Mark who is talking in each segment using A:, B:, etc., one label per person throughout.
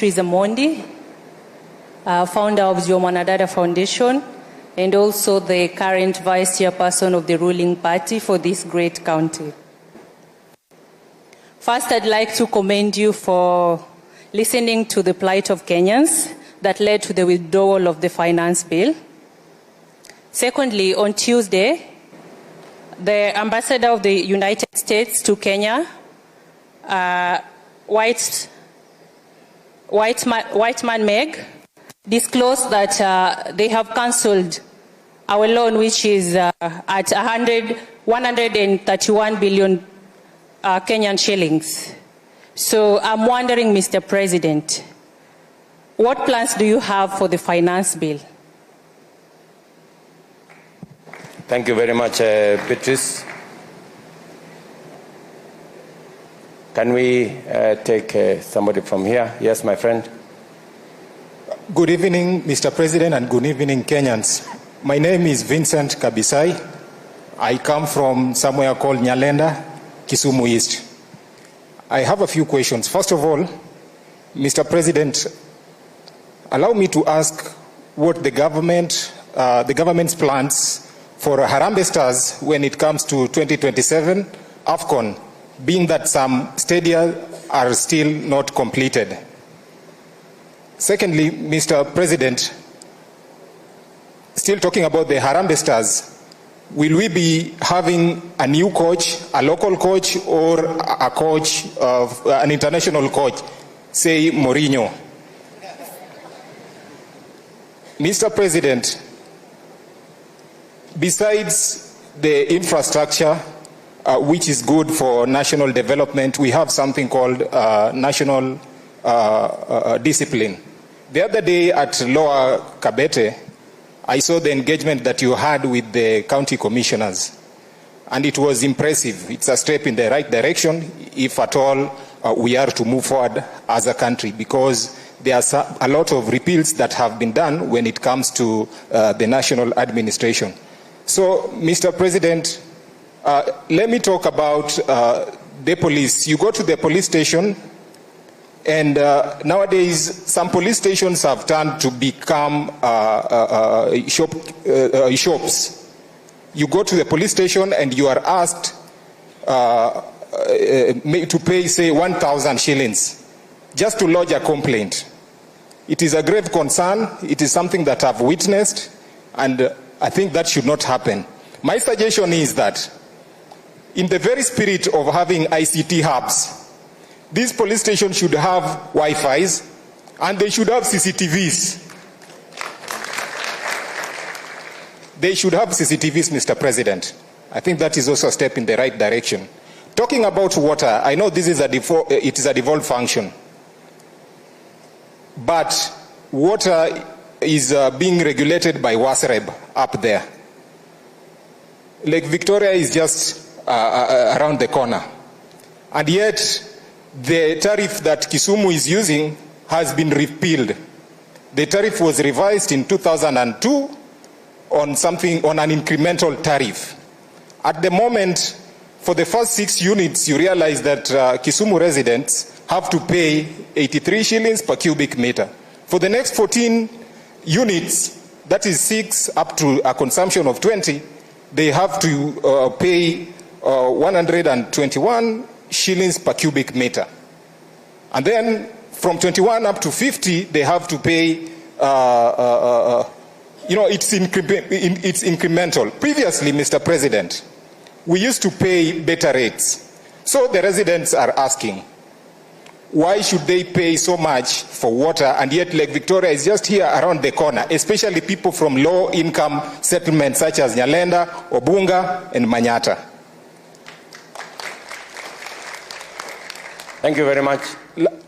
A: Beatrice Amondi, founder of Mwanadada Foundation, and also the current vice chairperson of the ruling party for this great county. First, I'd like to commend you for listening to the plight of Kenyans that led to the withdrawal of the finance bill. Secondly, on Tuesday, the ambassador of the United States to Kenya, White Man Meg, disclosed that they have cancelled our loan, which is at 131 billion Kenyan shillings. So I'm wondering, Mr. President, what plans do you have for the finance bill?
B: Thank you very much, Beatrice. Can we take somebody from here? Yes, my friend.
C: Good evening, Mr. President, and good evening, Kenyans. My name is Vincent Kabisai. I come from somewhere called Nyalenda, Kisumu East. I have a few questions. First of all, Mr. President, allow me to ask what the government's plans for Harambee Stars when it comes to 2027 AFCON, being that some stadia are still not completed. Secondly, Mr. President, still talking about the Harambee Stars, will we be having a new coach, a local coach, or a coach of an international coach, say Mourinho? Mr. President, besides the infrastructure, which is good for national development, we have something called national discipline. The other day at Lower Kabete, I saw the engagement that you had with the county commissioners, and it was impressive. It's a step in the right direction, if at all we are to move forward as a country, because there are a lot of repeals that have been done when it comes to the national administration. So, Mr. President, let me talk about the police. You go to the police station, and nowadays some police stations have turned to become shops. You go to the police station and you are asked to pay, say, 1,000 shillings just to lodge a complaint. It is a grave concern. It is something that I've witnessed, and I think that should not happen. My suggestion is that in the very spirit of having ICT hubs, these police stations should have Wi-Fis, and they should have CCTVs. They should have CCTVs, Mr. President. I think that is also a step in the right direction. Talking about water, I know this is it is a devolved function, but water is being regulated by WASREB up there. Lake Victoria is just around the corner, and yet the tariff that Kisumu is using has been repealed. The tariff was revised in 2002 on an incremental tariff. At the moment, for the first 6 units, you realize that Kisumu residents have to pay 83 shillings per cubic meter. For the next 14 units, that is 6 up to a consumption of 20, they have to pay 121 shillings per cubic meter. And then from 21 up to 50, they have to pay, it's incremental. Previously, Mr. President, we used to pay better rates. So the residents are asking, why should they pay so much for water, and yet Lake Victoria is just here around the corner, especially people from low-income settlements such as Nyalenda, Obunga, and Manyata?
B: Thank you very much.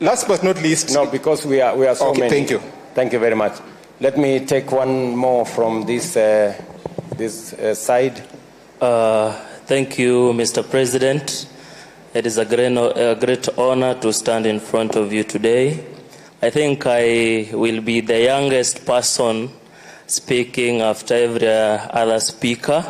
C: Last but not least...
B: No, because we are so many.
C: Thank you.
B: Thank you very much. Let me take one more from this side.
D: Thank you, Mr. President. It is a great honor to stand in front of you today. I think I will be the youngest person speaking after every other speaker.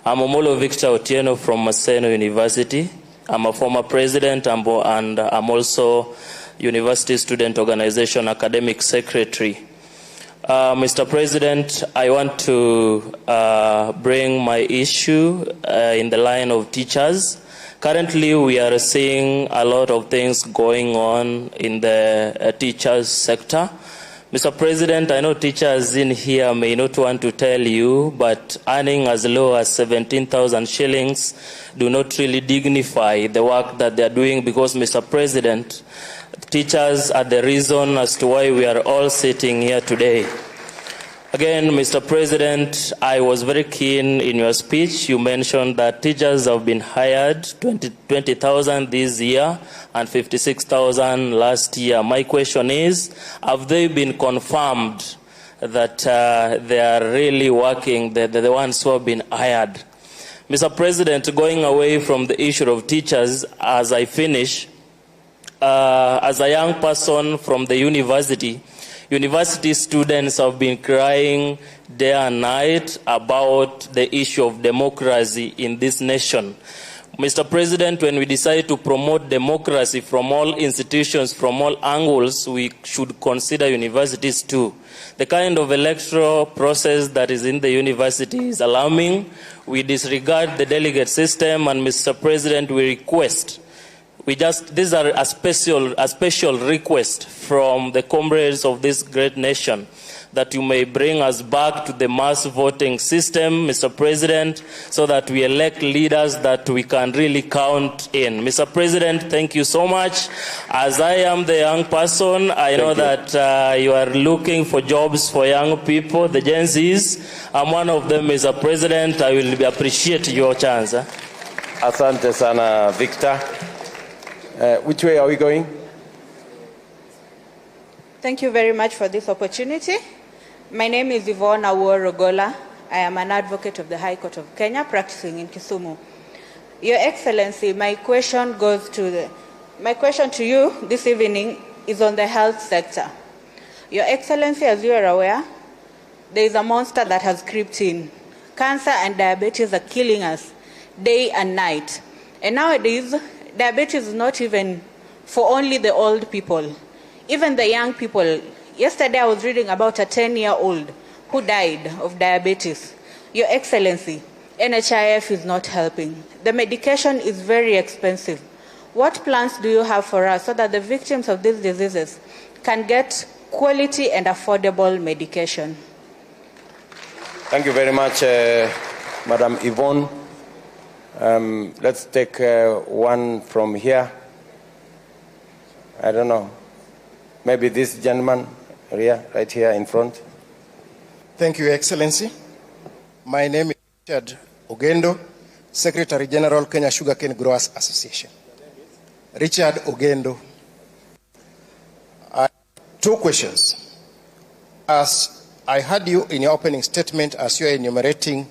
D: I'm Omolo Victor Otieno from Maseno University. I'm a former president, and I'm also University Student Organization Academic Secretary. Mr. President, I want to bring my issue in the line of teachers. Currently, we are seeing a lot of things going on in the teachers sector. Mr. President, I know teachers in here may not want to tell you, but earning as low as 17,000 shillings do not really dignify the work that they are doing, because, Mr. President, teachers are the reason as to why we are all sitting here today. Again, Mr. President, I was very keen in your speech. You mentioned that teachers have been hired, 20,000 this year and 56,000 last year. My question is, have they been confirmed that they are really working, the ones who have been hired? Mr. President, going away from the issue of teachers, as I finish, as a young person from the university students have been crying day and night about the issue of democracy in this nation. Mr. President, when we decide to promote democracy from all institutions, from all angles, we should consider universities too. The kind of electoral process that is in the university is alarming. We disregard the delegate system, and Mr. President, we request, these are a special request from the comrades of this great nation, that you may bring us back to the mass voting system, Mr. President, so that we elect leaders that we can really count in. Mr. President, thank you so much. As I am the young person, I know that you are looking for jobs for young people, the Gen Zs. I'm one of them, Mr. President. I will appreciate your chance.
B: Asante sana, Victor. Which way are we going?
E: Thank you very much for this opportunity. My name is Yvonne Awuor-Ogola. I am an advocate of the High Court of Kenya, practicing in Kisumu. Your Excellency, my question to you this evening is on the health sector. Your Excellency, as you are aware, there is a monster that has crept in. Cancer and diabetes are killing us day and night. And nowadays, diabetes is not even for only the old people, even the young people. Yesterday I was reading about a 10-year-old who died of diabetes. Your Excellency, NHIF is not helping. The medication is very expensive. What plans do you have for us so that the victims of these diseases can get quality and affordable medication?
B: Thank you very much, Madam Yvonne. Let's take one from here. I don't know. Maybe this gentleman here, right here in front.
F: Thank you, Excellency. My name is Richard Ogendo, Secretary General, Kenya Sugarcane Growers Association. Richard Ogendo. Two questions. As I heard you in your opening statement, as you are enumerating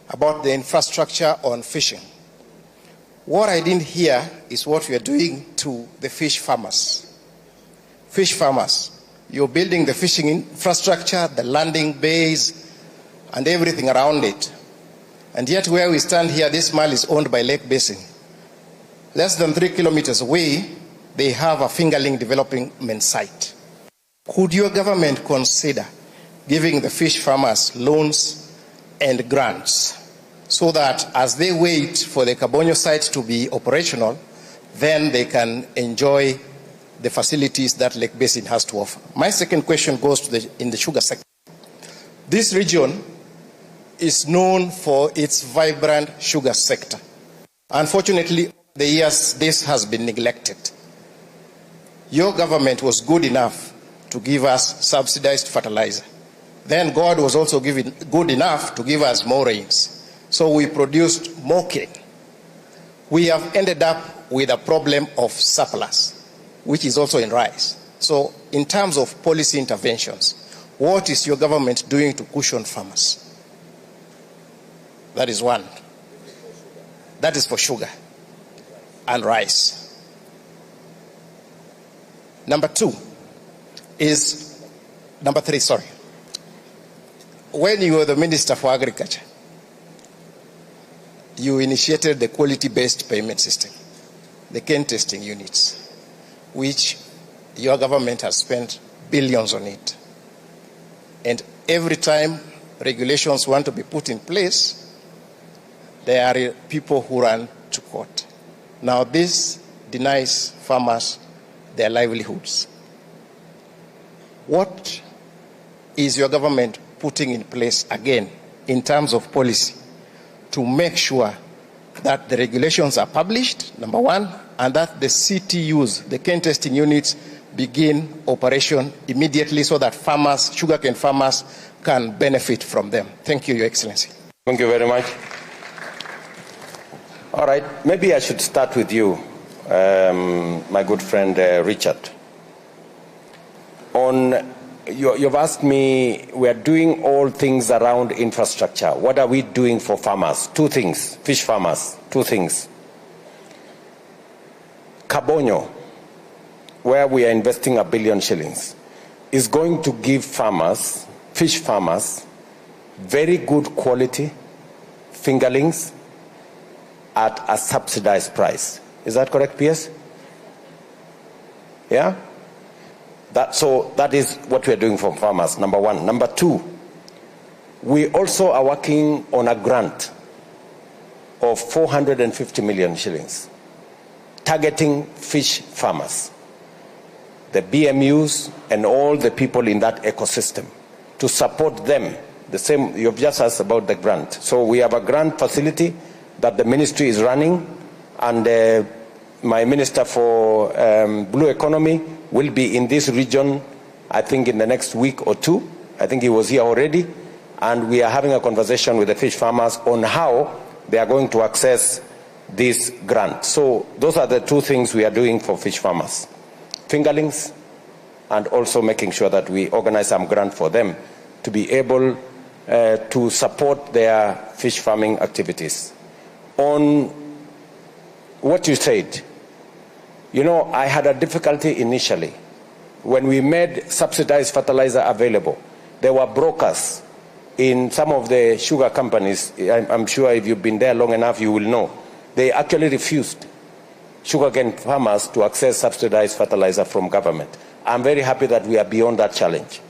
F: about the infrastructure on fishing, what I didn't hear is what we are doing to the fish farmers. Fish farmers, you're building the fishing infrastructure, the landing bays, and everything around it. And yet where we stand here, this mile is owned by Lake Basin. Less than 3 kilometers away, they have a fingerling development site. Could your government consider giving the fish farmers loans and grants, so that as they wait for the Kabonyo site to be operational, then they can enjoy the facilities that Lake Basin has to offer? My second question goes to in the sugar sector. This region is known for its vibrant sugar sector. Unfortunately, over the years, this has been neglected. Your government was good enough to give us subsidized fertilizer. Then God was also good enough to give us more rains. So we produced more cane. We have ended up with a problem of surplus, which is also in rice. So in terms of policy interventions, what is your government doing to cushion farmers? That is one. That is for sugar and rice. Number three, when you were the Minister for Agriculture, you initiated the quality-based payment system, the cane testing units, which your government has spent billions on it. And every time regulations want to be put in place, there are people who run to court. Now this denies farmers their livelihoods. What is your government putting in place again in terms of policy to make sure that the regulations are published, number one, and that the CTUs, the cane testing units, begin operation immediately so that farmers, sugarcane farmers, can benefit from them? Thank you, Your Excellency.
B: Thank you very much. All right, maybe I should start with you, my good friend Richard. You've asked me, we are doing all things around infrastructure. What are we doing for farmers? Two things, fish farmers, two things. Kabonyo, where we are investing $1 billion shillings, is going to give farmers, fish farmers, very good quality fingerlings at a subsidized price. Is that correct, PS? Yeah? So that is what we are doing for farmers, number one. Number two, we also are working on a grant of 450 million shillings, targeting fish farmers, the BMUs and all the people in that ecosystem, to support them. The same, you've just asked about the grant. So we have a grant facility that the ministry is running, and my Minister for Blue Economy will be in this region, I think in the next week or two. I think he was here already. And we are having a conversation with the fish farmers on how they are going to access this grant. So those are the two things we are doing for fish farmers. Fingerlings, and also making sure that we organize some grant for them to be able to support their fish farming activities. On what you said, you know, I had a difficulty initially. When we made subsidized fertilizer available, there were brokers in some of the sugar companies. I'm sure if you've been there long enough, you will know. They actually refused sugarcane farmers to access subsidized fertilizer from government. I'm very happy that we are beyond that challenge.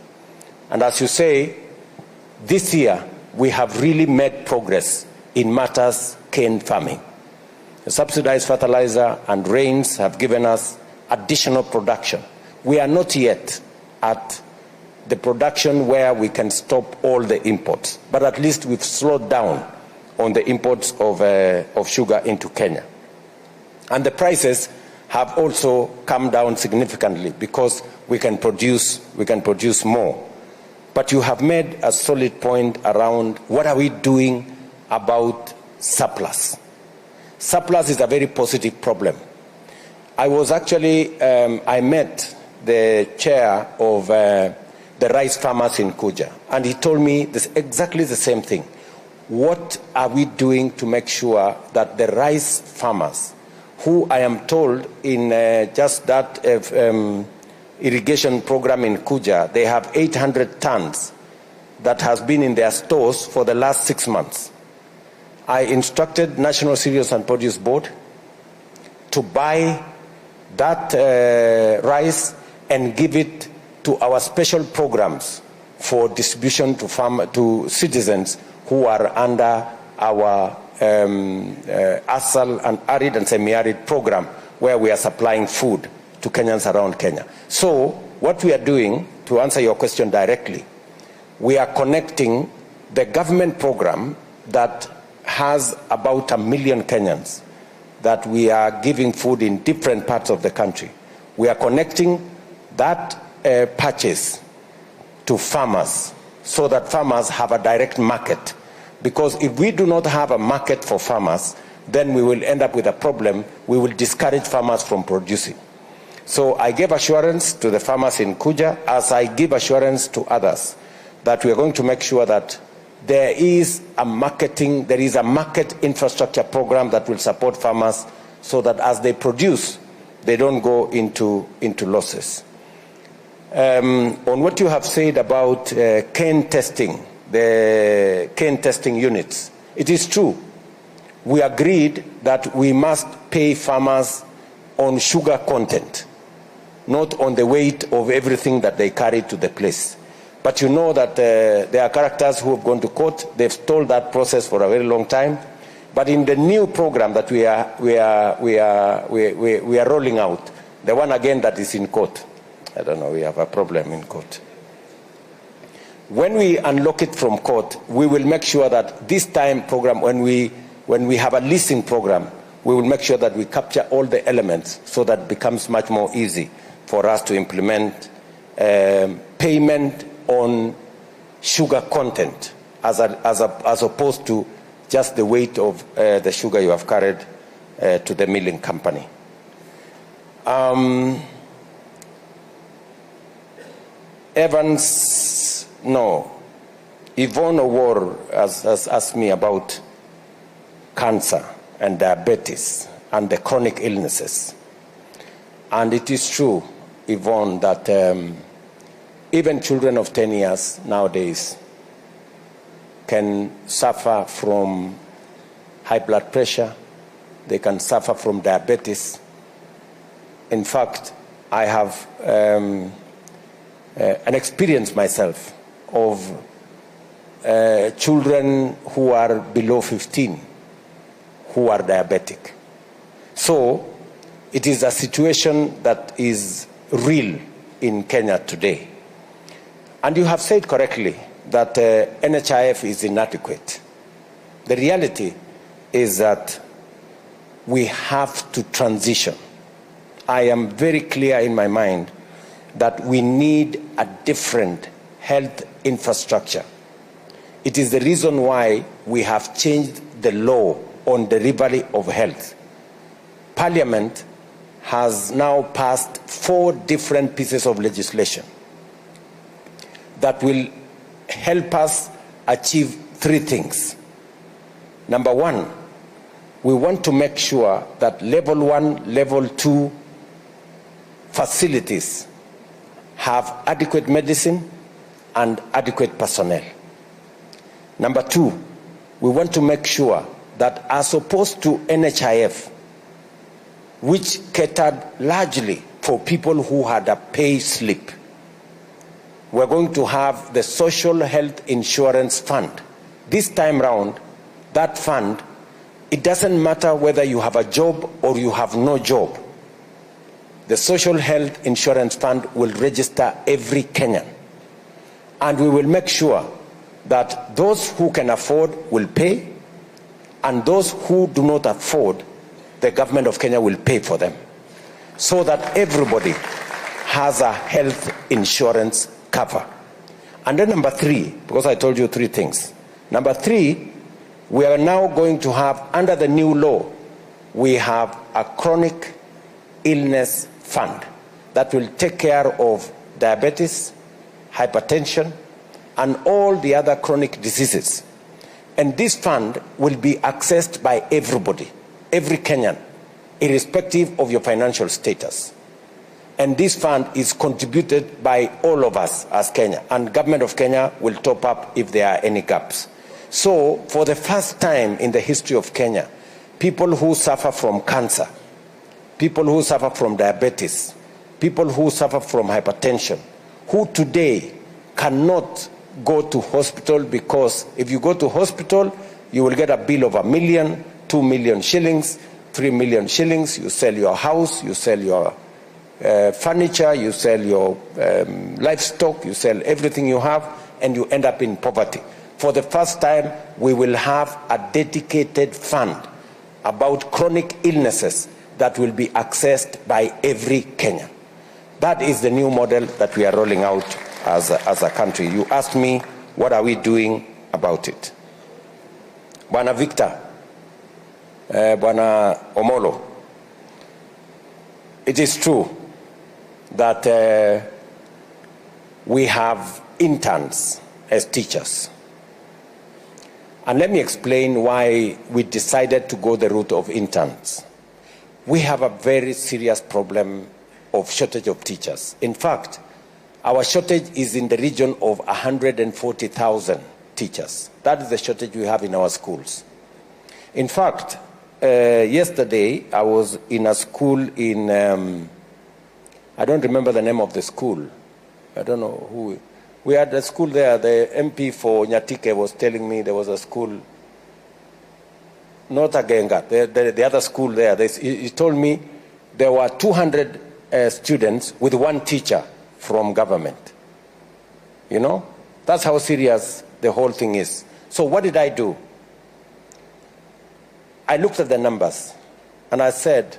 B: And as you say, this year, we have really made progress in matters cane farming. The subsidized fertilizer and rains have given us additional production. We are not yet at the production where we can stop all the imports, but at least we've slowed down on the imports of sugar into Kenya. And the prices have also come down significantly because we can produce more. But you have made a solid point around what are we doing about surplus. Surplus is a very positive problem. I was actually, I met the chair of the rice farmers in Kuja, and he told me exactly the same thing. What are we doing to make sure that the rice farmers, who I am told in just that irrigation program in Kuja, they have 800 tons that has been in their stores for the last 6 months. I instructed National Cereals and Produce Board to buy that rice and give it to our special programs for distribution to citizens who are under our ASAL and arid and semi-arid program, where we are supplying food to Kenyans around Kenya. So what we are doing, to answer your question directly, we are connecting the government program that has about 1 million Kenyans that we are giving food in different parts of the country. We are connecting that purchase to farmers so that farmers have a direct market. Because if we do not have a market for farmers, then we will end up with a problem. We will discourage farmers from producing. So I gave assurance to the farmers in Kuja, as I give assurance to others, that we are going to make sure that there is a market infrastructure program that will support farmers so that as they produce, they don't go into losses. On what you have said about cane testing, the cane testing units, it is true. We agreed that we must pay farmers on sugar content. not on the weight of everything that they carry to the place. But you know that there are characters who have gone to court. They've stalled that process for a very long time. But in the new program that we are rolling out, the one again that is in court, I don't know, we have a problem in court. When we unlock it from court, we will make sure that this time program, when we have a leasing program, we will make sure that we capture all the elements so that it becomes much more easy for us to implement payment on sugar content as opposed to just the weight of the sugar you have carried to the milling company. Yvonne Owor has asked me about cancer and diabetes and the chronic illnesses. And it is true, Yvonne, that even children of 10 years nowadays can suffer from high blood pressure, they can suffer from diabetes. In fact, I have an experience myself of children who are below 15 who are diabetic. So it is a situation that is real in Kenya today. And you have said correctly that NHIF is inadequate. The reality is that we have to transition. I am very clear in my mind that we need a different health infrastructure. It is the reason why we have changed the law on delivery of health. Parliament has now passed 4 different pieces of legislation that will help us achieve 3 things. Number 1, we want to make sure that level 1, level 2 facilities have adequate medicine and adequate personnel. Number 2, we want to make sure that as opposed to NHIF, which catered largely for people who had a pay slip, we're going to have the Social Health Insurance Fund. This time round, that fund, it doesn't matter whether you have a job or you have no job. The Social Health Insurance Fund will register every Kenyan. And we will make sure that those who can afford will pay, and those who do not afford, the government of Kenya will pay for them, so that everybody has a health insurance cover. And then number 3, because I told you 3 things. Number 3, we are now going to have, under the new law, we have a chronic illness fund that will take care of diabetes, hypertension, and all the other chronic diseases. And this fund will be accessed by everybody, every Kenyan, irrespective of your financial status. And this fund is contributed by all of us as Kenya, and government of Kenya will top up if there are any gaps. So for the first time in the history of Kenya, people who suffer from cancer, people who suffer from diabetes, people who suffer from hypertension, who today cannot go to hospital, because if you go to hospital, you will get a bill of 1 million, 2 million shillings, 3 million shillings. You sell your house, you sell your furniture, you sell your livestock, you sell everything you have, and you end up in poverty. For the first time, we will have a dedicated fund about chronic illnesses that will be accessed by every Kenyan. That is the new model that we are rolling out as a country. You asked me, what are we doing about it? Bwana Victor, Bwana Omolo, it is true that we have interns as teachers. And let me explain why we decided to go the route of interns. We have a very serious problem of shortage of teachers. In fact, our shortage is in the region of 140,000 teachers. That is the shortage we have in our schools. In fact, yesterday I was in a school in I don't remember the name of the school. I don't know who. We had a school there. The MP for Nyatike was telling me there was a school, not Agenga, the other school there. He told me there were 200 students with one teacher from government. You know? That's how serious the whole thing is. So what did I do? I looked at the numbers and I said,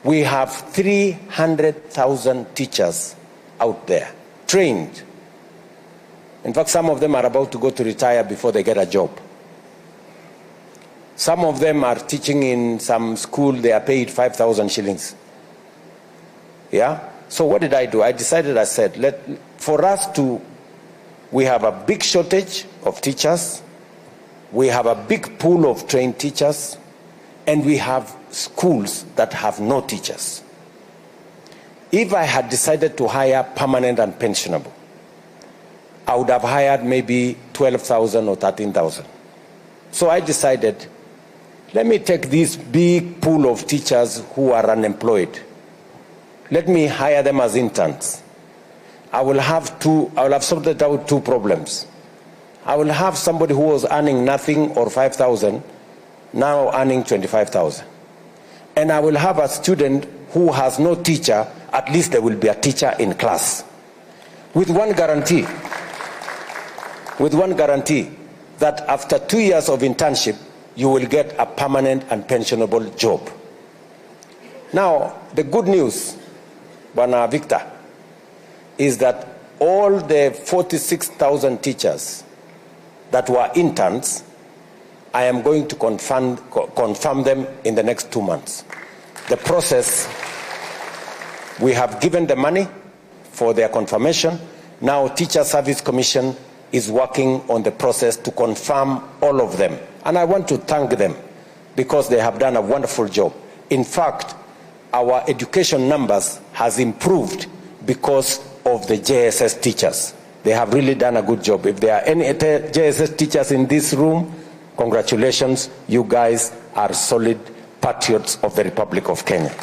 B: we have 300,000 teachers out there, trained. In fact, some of them are about to go to retire before they get a job. Some of them are teaching in some school, they are paid 5,000 shillings. Yeah? So what did I do? I decided, I said, we have a big shortage of teachers, we have a big pool of trained teachers, and we have schools that have no teachers. If I had decided to hire permanent and pensionable, I would have hired maybe 12,000 or 13,000. So I decided, let me take this big pool of teachers who are unemployed. Let me hire them as interns. I will have sorted out two problems. I will have somebody who was earning nothing or 5,000, now earning 25,000. And I will have a student who has no teacher, at least there will be a teacher in class. With one guarantee, that after 2 years of internship, you will get a permanent and pensionable job. Now, the good news, Bwana Victor, is that all the 46,000 teachers that were interns, I am going to confirm them in the next 2 months. The process, we have given the money for their confirmation. Now Teacher Service Commission is working on the process to confirm all of them. And I want to thank them because they have done a wonderful job. In fact, our education numbers has improved because of the JSS teachers. They have really done a good job. If there are any JSS teachers in this room, congratulations, you guys are solid patriots of the Republic of Kenya.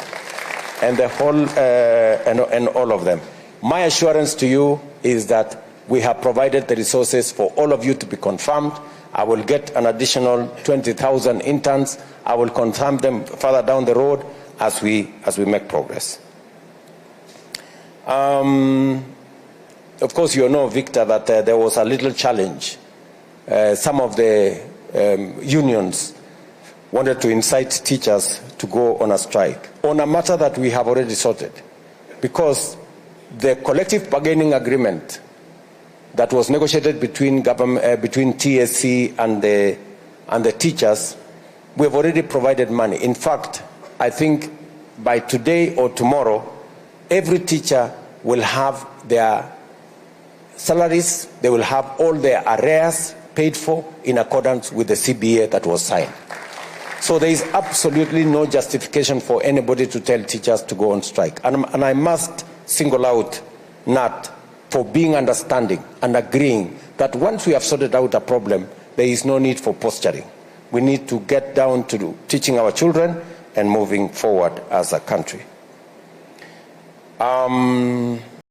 B: And the whole, and all of them. My assurance to you is that we have provided the resources for all of you to be confirmed. I will get an additional 20,000 interns. I will confirm them further down the road as we make progress. Of course, you know, Victor, that there was a little challenge. Some of the unions wanted to incite teachers to go on a strike on a matter that we have already sorted, because the collective bargaining agreement that was negotiated between TSC and the teachers, we have already provided money. In fact, I think by today or tomorrow, every teacher will have their salaries, they will have all their arrears paid for in accordance with the CBA that was signed. So there is absolutely no justification for anybody to tell teachers to go on strike. And I must single out NAT for being understanding and agreeing that once we have sorted out a problem, there is no need for posturing. We need to get down to teaching our children and moving forward as a country.